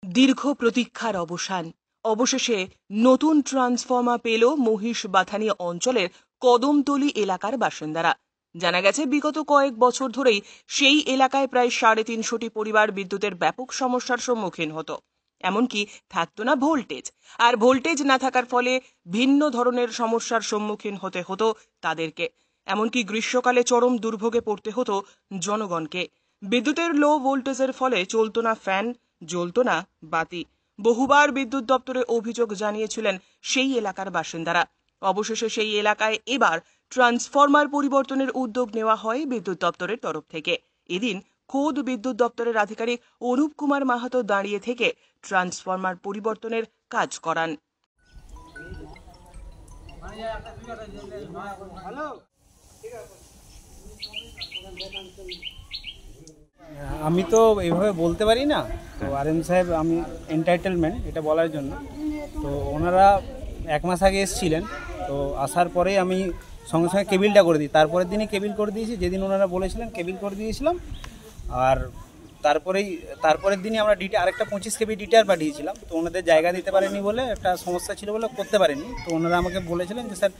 দীর্ঘ প্রতীক্ষার অবসান। অবশেষে নতুন ট্রান্সফর্মার পেল মহিষবাথানি অঞ্চলের কদমতলী এলাকার বাসিন্দারা। জানা গেছে, বিগত কয়েক বছর ধরেই সেই এলাকায় প্রায় 350টি পরিবার বিদ্যুতের ব্যাপক সমস্যার সম্মুখীন হতো। এমনকি থাকতো না ভোল্টেজ, আর ভোল্টেজ না থাকার ফলে ভিন্ন ধরনের সমস্যার সম্মুখীন হতে হতো তাদেরকে। এমনকি গ্রীষ্মকালে চরম দুর্ভোগে পড়তে হতো জনগণকে। বিদ্যুতের লো ভোল্টেজের ফলে চলতো না ফ্যান, জ্বলতো না বাতি। বহুবার বিদ্যুৎ দপ্তরে অভিযোগ জানিয়েছিলেন সেই এলাকার বাসিন্দারা। অবশেষে সেই এলাকায় এবার ট্রান্সফরমার পরিবর্তনের উদ্যোগ নেওয়া হয় বিদ্যুৎ দপ্তরের তরফ থেকে। এদিন খোদ বিদ্যুৎ দপ্তরের আধিকারিক অনুপ কুমার মাহাতো দাঁড়িয়ে থেকে ট্রান্সফরমার পরিবর্তনের কাজ করান। আমি তো এইভাবে বলতে পারি না, তো আরএম সাহেব আমি এন্টাইটেলমেন্ট এটা বলার জন্য, তো ওনারা 1 মাস আগে এসেছিলেন। তো আসার পরেই আমি সঙ্গে সঙ্গে কেবিলটা করে দিই, তারপরের দিনই কেবিল করে দিয়েছি, যেদিন ওনারা বলেছিলেন কেবিল করে দিয়েছিলাম। আর তারপরের দিনই আমরা আরেকটা 25 কেবি ডিটার পাঠিয়েছিলাম। তো ওনাদের জায়গা দিতে পারেনি বলে, একটা সমস্যা ছিল বলে করতে পারেনি। তো ওনারা আমাকে বলেছিলেন যে স্যার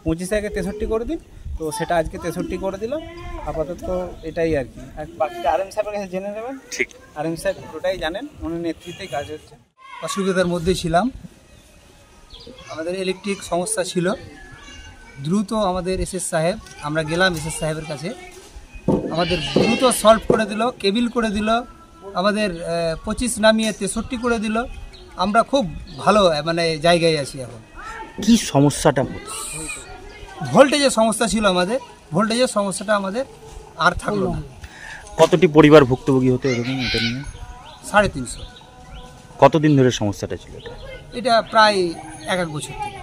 25 থেকে 63 করে দিন, তো সেটা আজকে 63 করে দিলাম। আপাতত এটাই আর কি। আর বাকি আরএম সাহেবের কাছে জেনে নেবেন। ঠিক, আরএম সাহেব পুরোটাই জানেন, ওনার নেতৃত্বেই কাজ হচ্ছে। অসুবিধার মধ্যেই ছিলাম, আমাদের ইলেকট্রিক সমস্যা ছিল। দ্রুত আমাদের এসএস সাহেব, আমরা গেলাম এসএস সাহেবের কাছে, আমাদের দ্রুত সলভ করে দিল, কেবিল করে দিল, আমাদের 25 নামিয়ে 63 করে দিল। আমরা খুব ভালো জায়গায় আছি এখন। কি সমস্যাটা হতো? ভোল্টেজের সমস্যা ছিল আমাদের, ভোল্টেজের সমস্যাটা আমাদের আর থাকলো না। কতটি পরিবার ভুক্তভোগী হতো এরকম এটা নিয়ে? 350। কতদিন ধরে সমস্যাটা ছিল এটা? এটা প্রায় 1 বছর থেকে।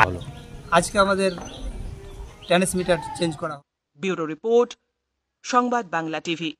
হলো আজকে আমাদের ট্রান্সমিটার চেঞ্জ করা। ব্যুরো রিপোর্ট, সংবাদ বাংলা টিভি।